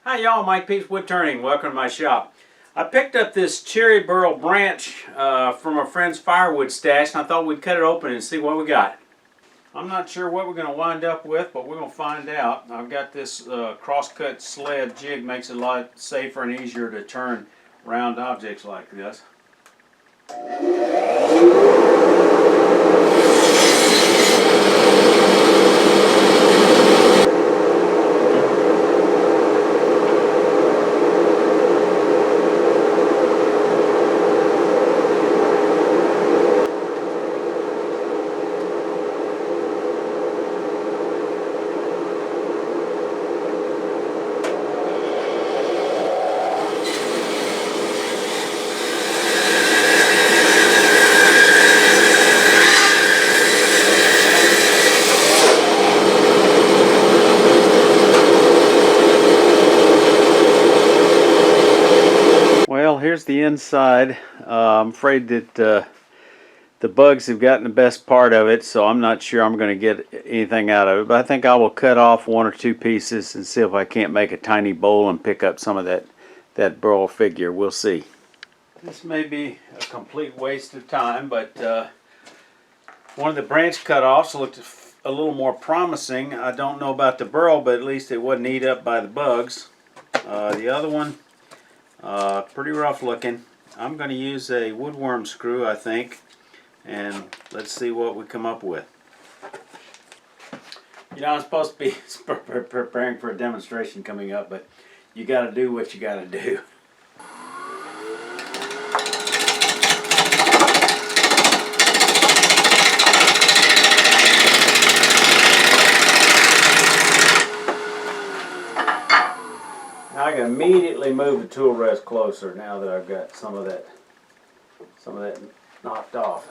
Hi y'all, Mike Peeps Woodturning. Welcome to my shop. I picked up this cherry burl branch from a friend's firewood stash, and I thought we'd cut it open and see what we got. I'm not sure what we're going to wind up with, but we're going to find out. I've got this cross-cut sled jig, makes it a lot safer and easier to turn round objects like this. Well, here's the inside. I'm afraid that the bugs have gotten the best part of it, so I'm not sure I'm going to get anything out of it. But I think I will cut off one or two pieces and see if I can't make a tiny bowl and pick up some of that burl figure. We'll see. This may be a complete waste of time, but one of the branch cut-offs looked a little more promising. I don't know about the burl, but at least it wasn't eaten up by the bugs. The other one, pretty rough looking. I'm going to use a woodworm screw, I think, and let's see what we come up with. You know, I'm supposed to be preparing for a demonstration coming up, but you got to do what you got to do. Now I can immediately move the tool rest closer now that I've got some of that knocked off.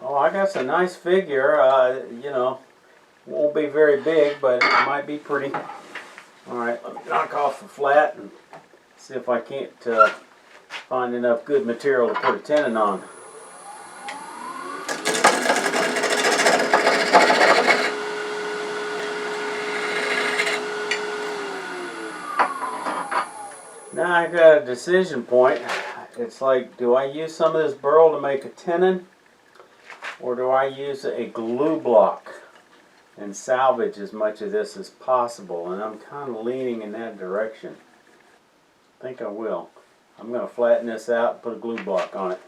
Oh, I got some nice figure. You know, won't be very big, but it might be pretty. All right, let me knock off the flat and see if I can't find enough good material to put a tenon on. Now I got a decision point. It's like, do I use some of this burl to make a tenon, or do I use a glue block and salvage as much of this as possible? And I'm kind of leaning in that direction. I think I will. I'm going to flatten this out and put a glue block on it.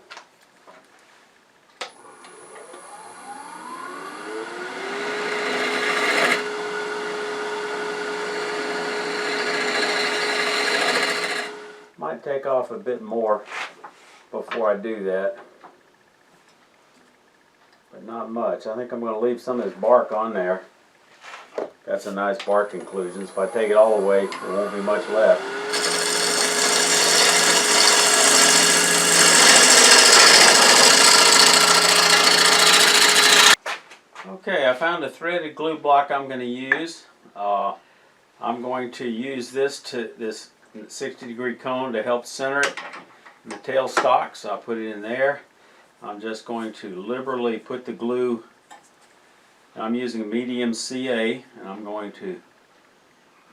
Might take off a bit more before I do that, but not much. I think I'm going to leave some of this bark on there. Got some nice bark inclusions. If I take it all away, there won't be much left. Okay, I found a threaded glue block I'm going to use. I'm going to use this 60-degree cone to help center it in the tail stock, so I'll put it in there. I'm just going to liberally put the glue. I'm using a medium CA, and I'm going to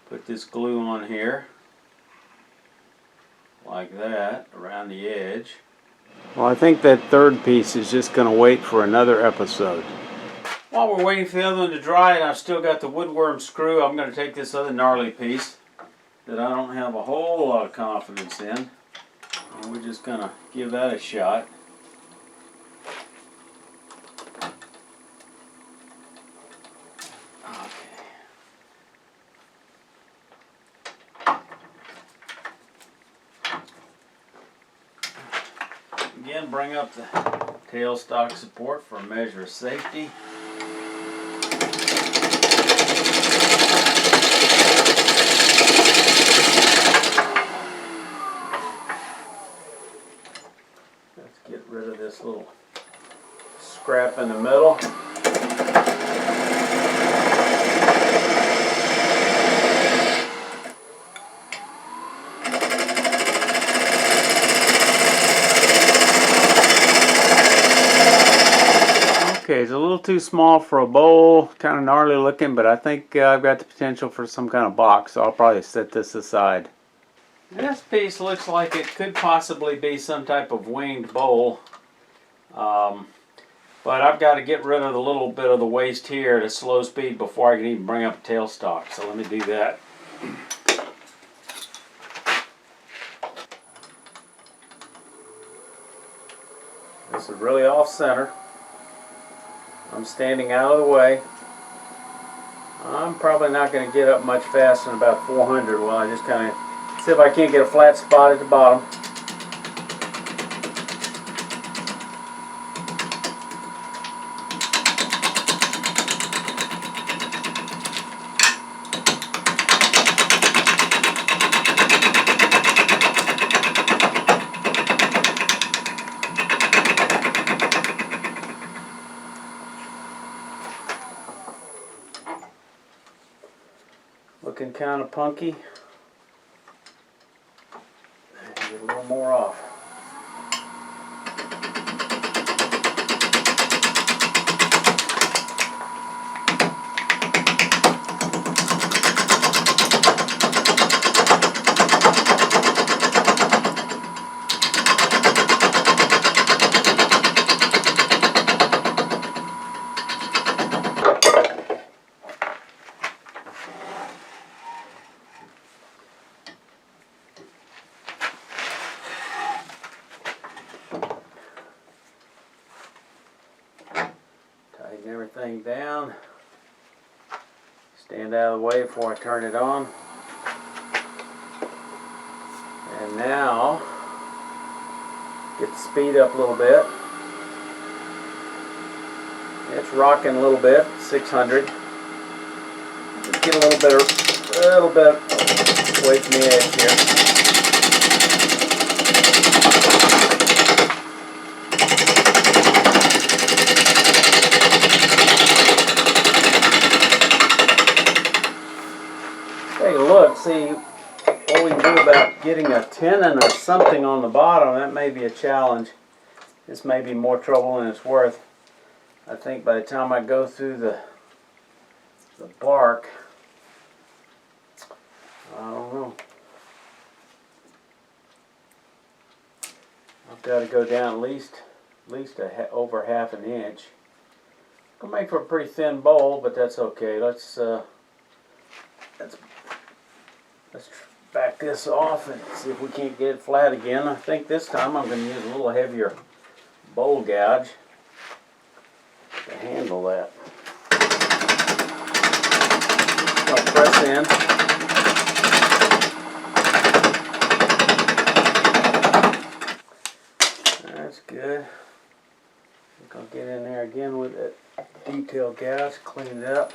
put this glue on here like that around the edge. Well, I think that third piece is just going to wait for another episode. While we're waiting for the other one to dry, and I've still got the woodworm screw, I'm going to take this other gnarly piece that I don't have a whole lot of confidence in, and we're just going to give that a shot. Again, bring up the tailstock support for a measure of safety. Let's get rid rid of this little scrap in the middle. Okay, it's a little too small for a bowl, kind of gnarly looking, but I think I've got the potential for some kind of box, so I'll probably set this aside. This piece looks like it could possibly be some type of winged bowl, but I've got to get rid of the little bit of the waste here at a slow speed before I can even bring up a tailstock, so let me do that. This is really off center. I'm standing out of the way. I'm probably not going to get up much faster than about 400 while I just kind of see if I can't get a flat spot at the bottom. Looking kind of punky. Get a little more off. Tighten everything down. Stand out of the way before I turn it on. And now, get the speed up a little bit. It's rocking a little bit, 600. Just get a little bit away from the edge here. Take a look, see what we can do about getting a tenon or something on the bottom. That may be a challenge. This may be more trouble than it's worth. I think by the time I go through the bark, I don't know. I've got to go down at least over half an inch. It'll make for a pretty thin bowl, but that's okay. Let's back this off and see if we can't get it flat again. I think this time I'm going to use a little heavier bowl gouge to handle that. I'll press in. That's good. I think I'll get in there again with that detail gouge, clean it up.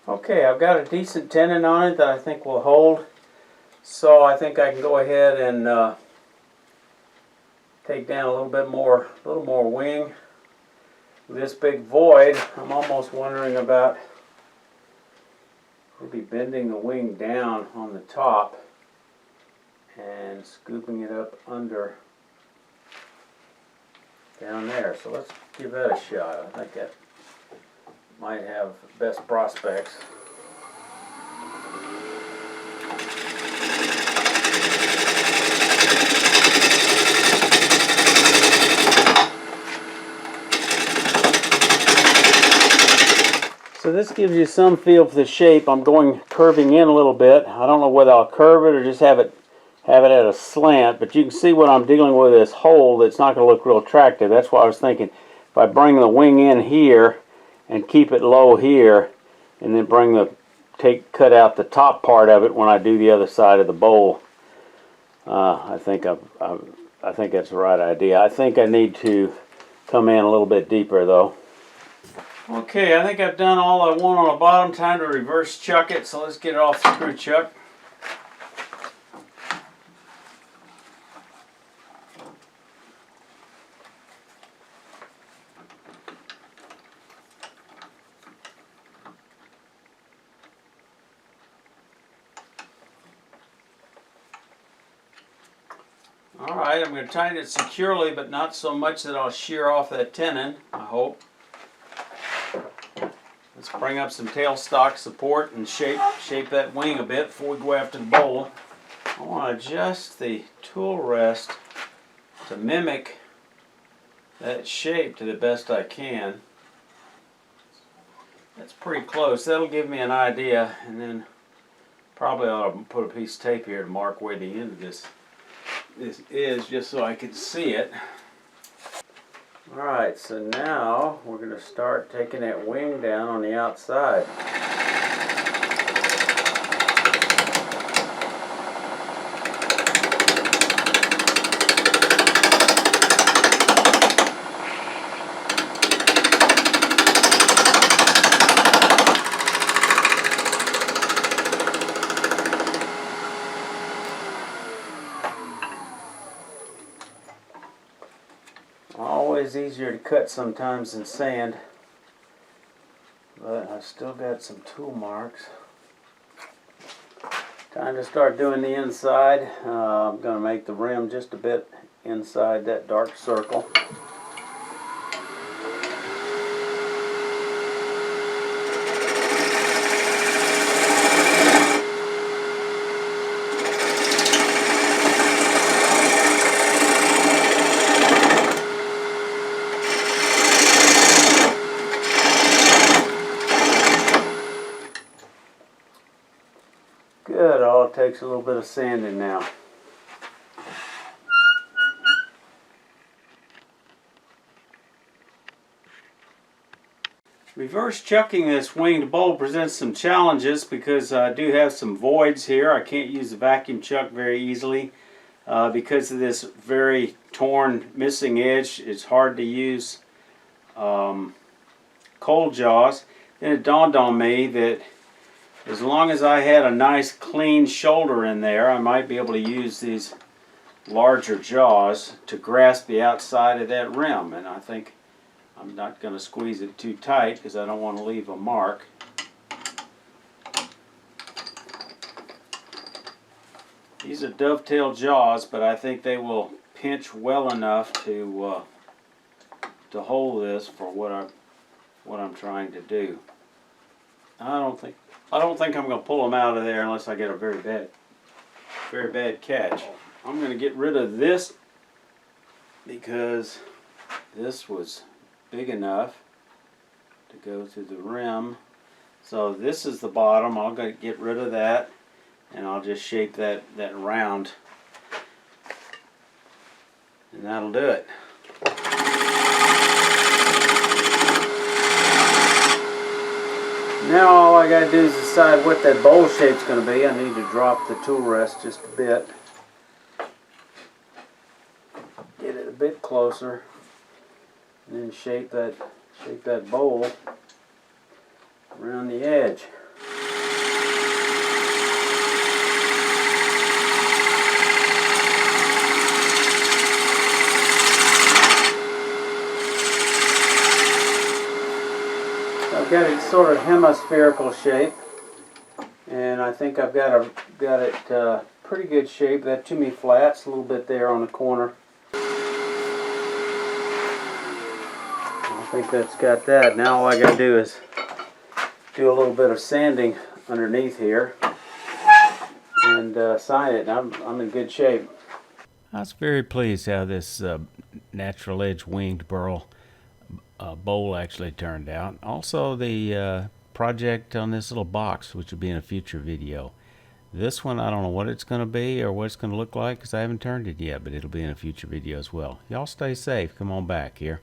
Okay, I've got a decent tenon on it that I think will hold, so I think I can go ahead and take down a little more wing. With this big void, I'm almost wondering about maybe bending the wing down on the top and scooping it up under down there. So let's give that a shot. I think that might have best prospects. So this gives you some feel for the shape. I'm going curving in a little bit. I don't know whether I'll curve it or just have it at a slant, but you can see what I'm dealing with this hole that's not going to look real attractive. That's why I was thinking if I bring the wing in here and keep it low here, and then cut out the top part of it when I do the other side of the bowl. I think that's the right idea. I think I need to come in a little bit deeper though. Okay, I think I've done all I want on the bottom. Time to reverse chuck it, so let's get it off the screw chuck. Alright, I'm going to tighten it securely, but not so much that I'll shear off that tenon, I hope. Let's bring up some tailstock support and shape that wing a bit before we go after the bowl. I want to adjust the tool rest to mimic that shape to the best I can. That's pretty close. That'll give me an idea, and then probably ought to put a piece of tape here to mark where the end of this is, just so I can see it. Alright, so now we're going to start taking that wing down on the outside. Always easier to cut sometimes than sand, but I've still got some tool marks. Time to start doing the inside. I'm going to make the rim just a bit inside that dark circle. Good, all it takes a little bit of sanding now. Reverse chucking this winged bowl presents some challenges because I do have some voids here. I can't use the vacuum chuck very easily because of this very torn missing edge. It's hard to use cold jaws. Then it dawned on me that as long as I had a nice clean shoulder in there, I might be able to use these larger jaws to grasp the outside of that rim. And I think I'm not going to squeeze it too tight because I don't want to leave a mark. These are dovetail jaws, but I think they will pinch well enough to hold this for what I'm trying to do. I don't think I'm going to pull them out of there unless I get a very bad catch. I'm going to get rid of this because this was big enough to go through the rim. So this is the bottom. I'll get rid of that, and I'll just shape that round, and that'll do it. Now all I got to do is decide what that bowl shape's going to be. I need to drop the tool rest just a bit. Get it a bit closer. And then shape that bowl around the edge. I've got it sort of hemispherical shape, and I think I've got it pretty good shape. That to-me flats a little bit there on the corner. I think that's got that. Now all I got to do is do a little bit of sanding underneath here and sign it. I'm in good shape. I was very pleased how this natural edge winged Burl bowl actually turned out. Also the project on this little box, which will be in a future video. This one, I don't know what it's going to be or what it's going to look like because I haven't turned it yet, but it'll be in a future video as well. Y'all stay safe. Come on back here.